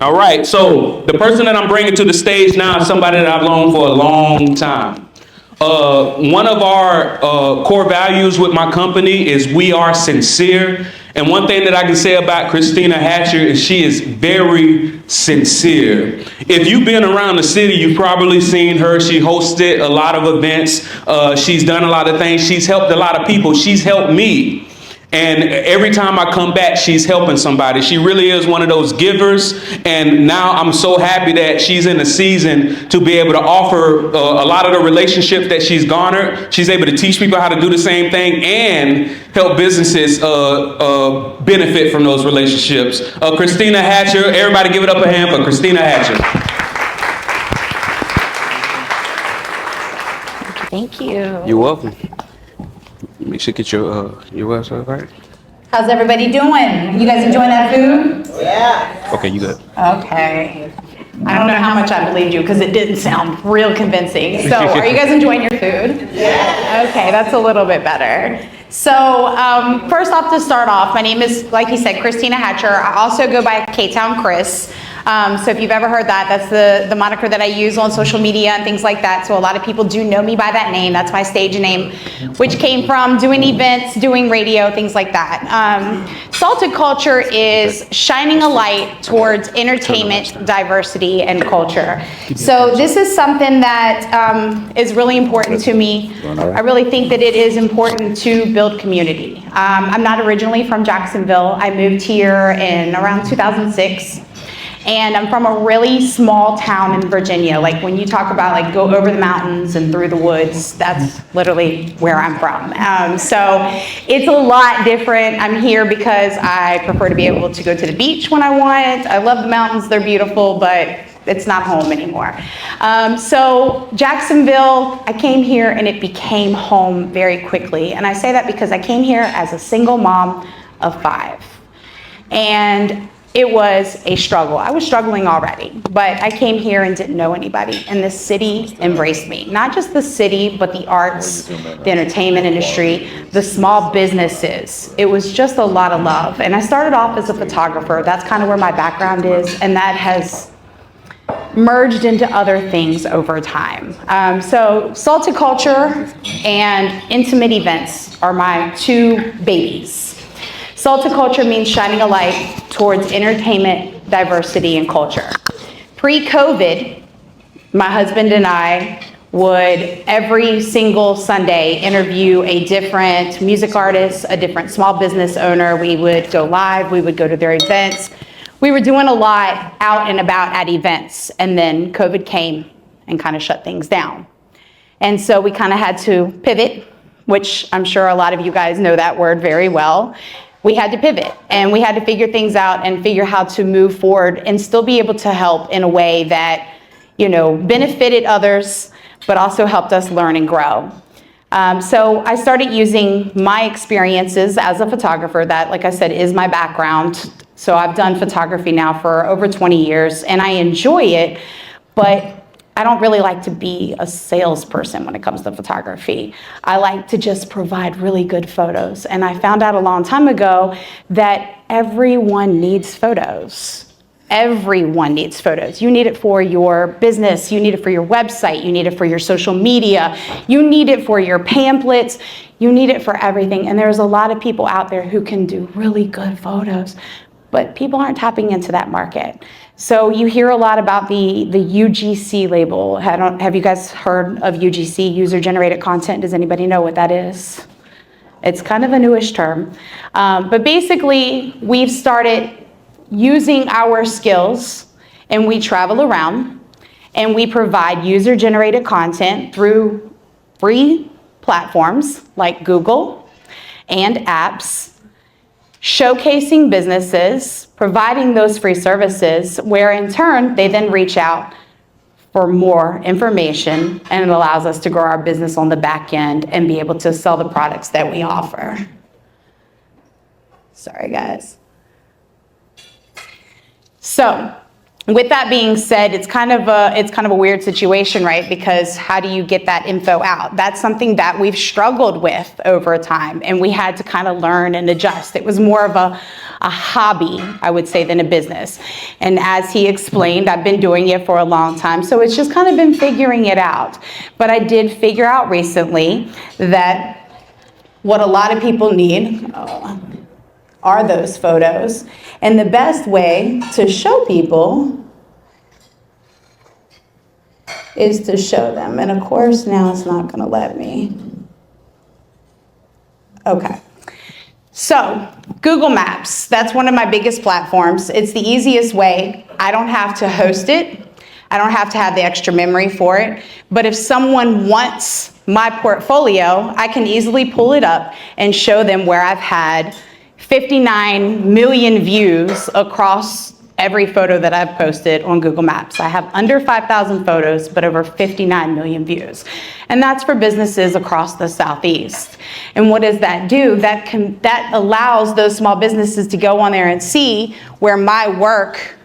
All right, so the person that I'm bringing to the stage now is somebody that I've known for a long time. One of our core values with my company is we are sincere. And one thing that I can say about Kristina Hatcher is she is very sincere. If you've been around the city, you've probably seen her. She hosted a lot of events. She's done a lot of things. She's helped a lot of people. She's helped me. And every time I come back, she's helping somebody. She really is one of those givers. And now I'm so happy that she's in a season to be able to offer a lot of the relationships that she's garnered. She's able to teach people how to do the same thing and help businesses benefit from those relationships. Kristina Hatcher, everybody give it up a hand for Kristina Hatcher. Thank you. You're welcome. Make sure you get your website right. How's everybody doing? You guys enjoying that food? Yeah. Okay, you good. Okay. I don't know how much I believed you because it didn't sound real convincing. So are you guys enjoying your food? Yeah. Okay, that's a little bit better. So first off, to start off, my name is, like he said, Kristina Hatcher. I also go by K-Town Chris. So if you've ever heard that, that's the moniker that I use on social media and things like that. So a lot of people do know me by that name. That's my stage name, which came from doing events, doing radio, things like that. Salted Culture is shining a light towards entertainment, diversity, and culture. So this is something that is really important to me. I really think that it is important to build community. I'm not originally from Jacksonville. I moved here in around 2006. And I'm from a really small town in Virginia. Like when you talk about like go over the mountains and through the woods, that's literally where I'm from. So it's a lot different. I'm here because I prefer to be able to go to the beach when I want. I love the mountains, they're beautiful, but it's not home anymore. So Jacksonville, I came here and it became home very quickly. And I say that because I came here as a single mom of 5. And it was a struggle. I was struggling already, but I came here and didn't know anybody, and the city embraced me. Not just the city, but the arts, the entertainment industry, the small businesses. It was just a lot of love. And I started off as a photographer. That's kind of where my background is, and that has merged into other things over time. So Salted Culture and intimate events are my 2 babies. Salted Culture means shining a light towards entertainment, diversity, and culture. Pre-COVID, my husband and I would every single Sunday interview a different music artist, a different small business owner. We would go live, we would go to their events. We were doing a lot out and about at events, and then COVID came and kind of shut things down. And so we kind of had to pivot, which I'm sure a lot of you guys know that word very well. We had to pivot and we had to figure things out and figure how to move forward and still be able to help in a way that, you know, benefited others, but also helped us learn and grow. So I started using my experiences as a photographer. That, like I said, is my background. So I've done photography now for over 20 years and I enjoy it, but I don't really like to be a salesperson when it comes to photography. I like to just provide really good photos. And I found out a long time ago that everyone needs photos. Everyone needs photos. You need it for your business. You need it for your website. You need it for your social media. You need it for your pamphlets. You need it for everything. And there's a lot of people out there who can do really good photos, but people aren't tapping into that market. So you hear a lot about the UGC label. Have you guys heard of UGC, user generated content? Does anybody know what that is? It's kind of a newish term. But basically, we've started using our skills and we travel around and we provide user generated content through free platforms like Google and apps, showcasing businesses, providing those free services, where in turn, they then reach out for more information, and it allows us to grow our business on the back end and be able to sell the products that we offer. Sorry, guys. So with that being said, it's kind of a weird situation, right? Because how do you get that info out? That's something that we've struggled with over time, and we had to kind of learn and adjust. It was more of a hobby, I would say, than a business. And as he explained, I've been doing it for a long time, so it's just kind of been figuring it out. But I did figure out recently that what a lot of people need are those photos. And the best way to show people is to show them. And of course, now it's not gonna let me. Okay. So, Google Maps, that's one of my biggest platforms. It's the easiest way. I don't have to host it. I don't have to have the extra memory for it. But if someone wants my portfolio, I can easily pull it up and show them where I've had 59 million views across every photo that I've posted on Google Maps. I have under 5,000 photos, but over 59 million views. And that's for businesses across the Southeast. And what does that do? That allows those small businesses to go on there and see where my work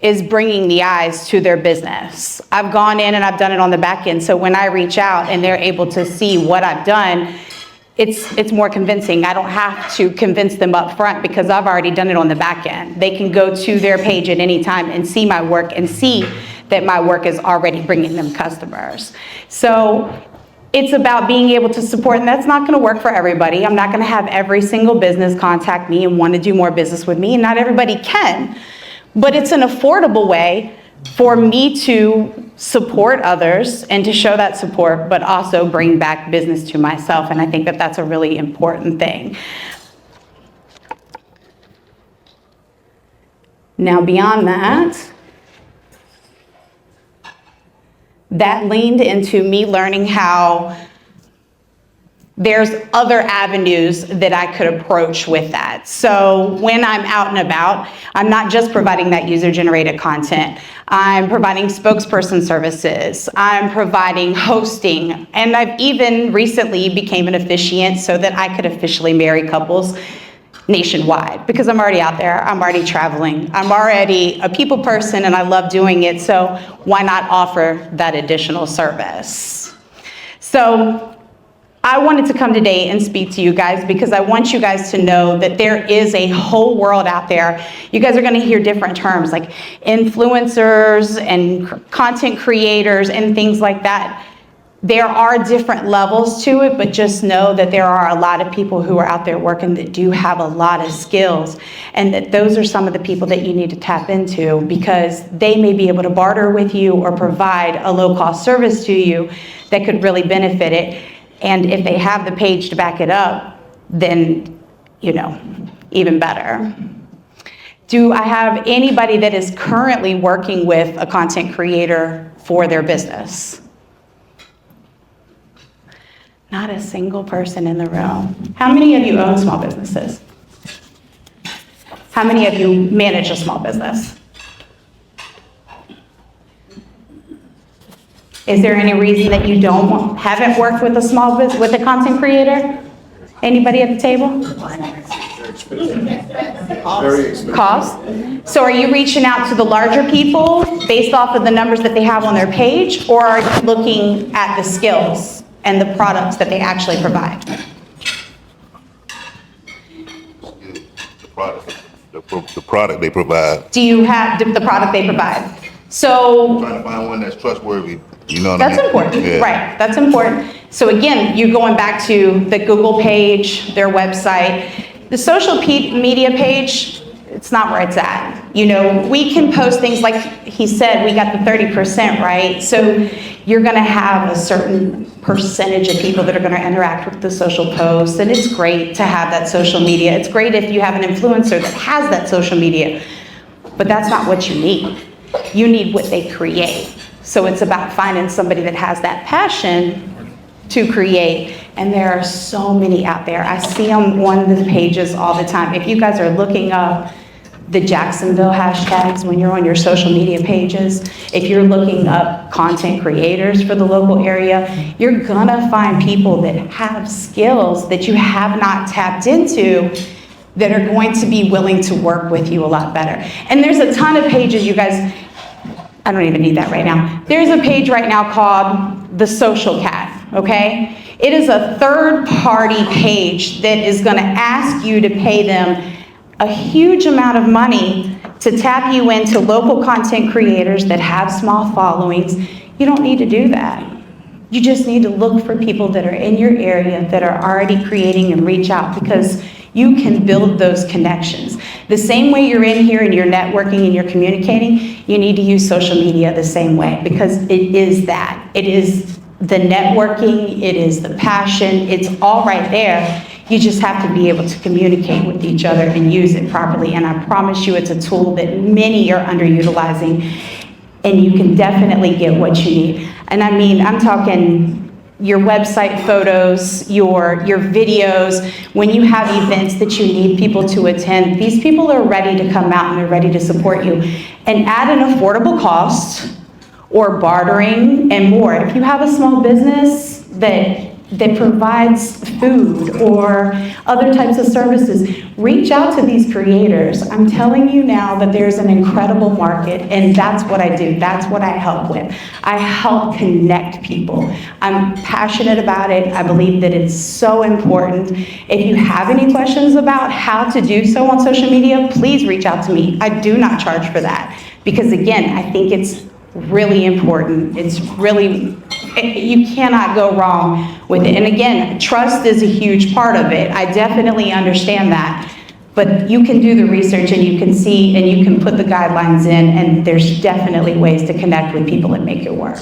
is bringing the eyes to their business. I've gone in and I've done it on the back end. So when I reach out and they're able to see what I've done, it's more convincing. I don't have to convince them up front because I've already done it on the back end. They can go to their page at any time and see my work and see that my work is already bringing them customers. So it's about being able to support, and that's not gonna work for everybody. I'm not gonna have every single business contact me and want to do more business with me, and not everybody can. But it's an affordable way for me to support others and to show that support, but also bring back business to myself. And I think that that's a really important thing. Now, beyond that, that leaned into me learning how there's other avenues that I could approach with that. So when I'm out and about, I'm not just providing that user-generated content. I'm providing spokesperson services. I'm providing hosting. And I've even recently became an officiant so that I could officially marry couples nationwide, because I'm already out there, I'm already traveling, I'm already a people person and I love doing it, so why not offer that additional service? So I wanted to come today and speak to you guys because I want you guys to know that there is a whole world out there. You guys are going to hear different terms like influencers and content creators and things like that. There are different levels to it, but just know that there are a lot of people who are out there working that do have a lot of skills, and that those are some of the people that you need to tap into because they may be able to barter with you or provide a low-cost service to you that could really benefit it. And if they have the page to back it up, then, you know, even better. Do I have anybody that is currently working with a content creator for their business? Not a single person in the room. How many of you own small businesses? How many of you manage a small business? Is there any reason that you haven't worked with a small business, with a content creator? Anybody at the table? Cost? So are you reaching out to the larger people based off of the numbers that they have on their page, or are you looking at the skills and the products that they actually provide? The product they provide. Do you have the product they provide? So Trying to find one that's trustworthy. You know what I mean? that's important, Yeah. right? That's important. So again, you're going back to the Google page, their website, the social media page. It's not where it's at. You know, we can post things like he said. We got the 30%, right? So you're going to have a certain percentage of people that are going to interact with the social posts, and it's great to have that social media. It's great if you have an influencer that has that social media, but that's not what you need. You need what they create. So it's about finding somebody that has that passion to create, and there are so many out there. I see them on the pages all the time. If you guys are looking up the Jacksonville hashtags when you're on your social media pages, if you're looking up content creators for the local area, you're gonna find people that have skills that you have not tapped into that are going to be willing to work with you a lot better. And there's a ton of pages, you guys, I don't even need that right now. There's a page right now called The Social Cat, okay? It is a third-party page that is gonna ask you to pay them a huge amount of money to tap you into local content creators that have small followings. You don't need to do that. You just need to look for people that are in your area that are already creating and reach out, because you can build those connections. The same way you're in here and you're networking and you're communicating, you need to use social media the same way, because it is that. It is the networking, it is the passion, it's all right there. You just have to be able to communicate with each other and use it properly. And I promise you, it's a tool that many are underutilizing, and you can definitely get what you need. And I mean, I'm talking your website photos, your videos. When you have events that you need people to attend, these people are ready to come out and they're ready to support you. And at an affordable cost, or bartering and more. If you have a small business that provides food or other types of services, reach out to these creators. I'm telling you now that there's an incredible market, and that's what I do. That's what I help with. I help connect people. I'm passionate about it. I believe that it's so important. If you have any questions about how to do so on social media, please reach out to me. I do not charge for that, because again, I think it's really important. It's really, you cannot go wrong with it. And again, trust is a huge part of it. I definitely understand that. But you can do the research and you can see and you can put the guidelines in, and there's definitely ways to connect with people and make it work.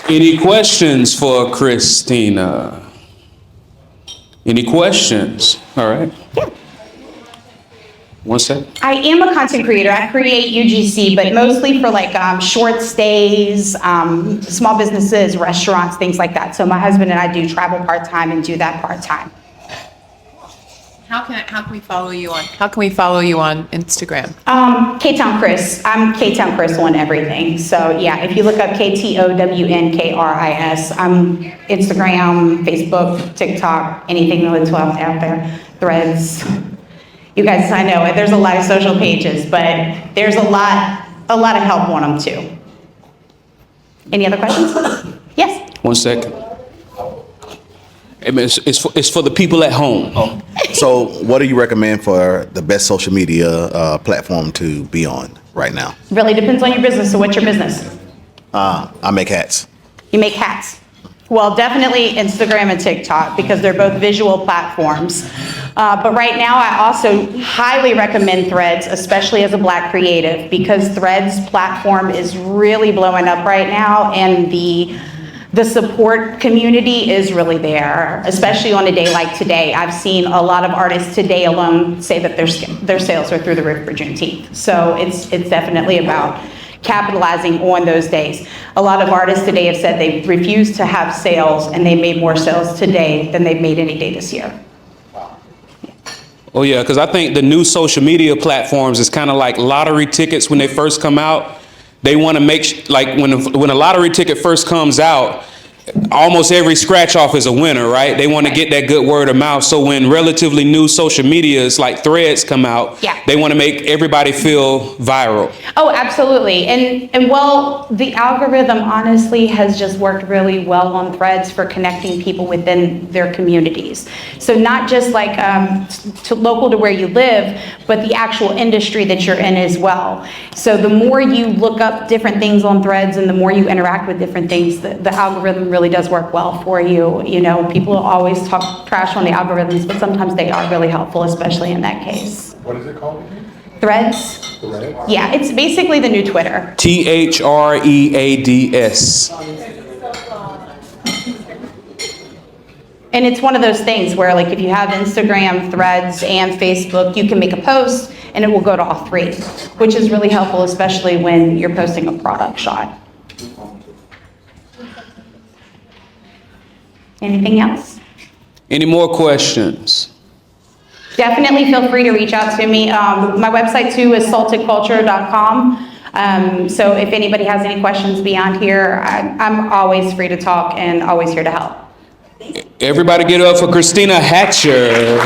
Any questions for Kristina? Any questions? All right. Yeah. One second. I am a content creator. I create UGC, but mostly for like short stays, small businesses, restaurants, things like that. So my husband and I do travel part-time and do that part-time. How can we follow you on? How can we follow you on Instagram? K-Town Chris. I'm K-Town Chris on everything. So yeah, if you look up KTOWNKRIS, I'm Instagram, Facebook, TikTok, anything that's out there, Threads. You guys, I know there's a lot of social pages, but there's a lot of help on them too. Any other questions? Yes. 1 second. It's for the people at home. So what do you recommend for the best social media platform to be on right now? Really depends on your business. So what's your business? I make hats. You make hats. Well, definitely Instagram and TikTok, because they're both visual platforms. But right now, I also highly recommend Threads, especially as a Black creative, because Threads platform is really blowing up right now, and the support community is really there, especially on a day like today. I've seen a lot of artists today alone say that their sales are through the roof for Juneteenth. So it's definitely about capitalizing on those days. A lot of artists today have said they refuse to have sales, and they made more sales today than they've made any day this year. Oh yeah, because I think the new social media platforms is kind of like lottery tickets when they first come out. They want to make, like when a lottery ticket first comes out, almost every scratch off is a winner, right? They want to get that good word of mouth. So when relatively new social medias like Threads come out, yeah, they want to make everybody feel viral. Oh, absolutely. And well, the algorithm honestly has just worked really well on Threads for connecting people within their communities. So not just like local to where you live, but the actual industry that you're in as well. So the more you look up different things on Threads and the more you interact with different things, the algorithm really does work well for you. You know, people always talk trash on the algorithms, but sometimes they are really helpful, especially in that case. What is it called? Threads? Threads? Yeah, it's basically the new Twitter. THREADS. And it's one of those things where, like, if you have Instagram, Threads, and Facebook, you can make a post and it will go to all three, which is really helpful, especially when you're posting a product shot. Anything else? Any more questions? Definitely feel free to reach out to me. My website too is saltedculture.com. So if anybody has any questions beyond here, I'm always free to talk and always here to help. Everybody get up for Kristina Hatcher.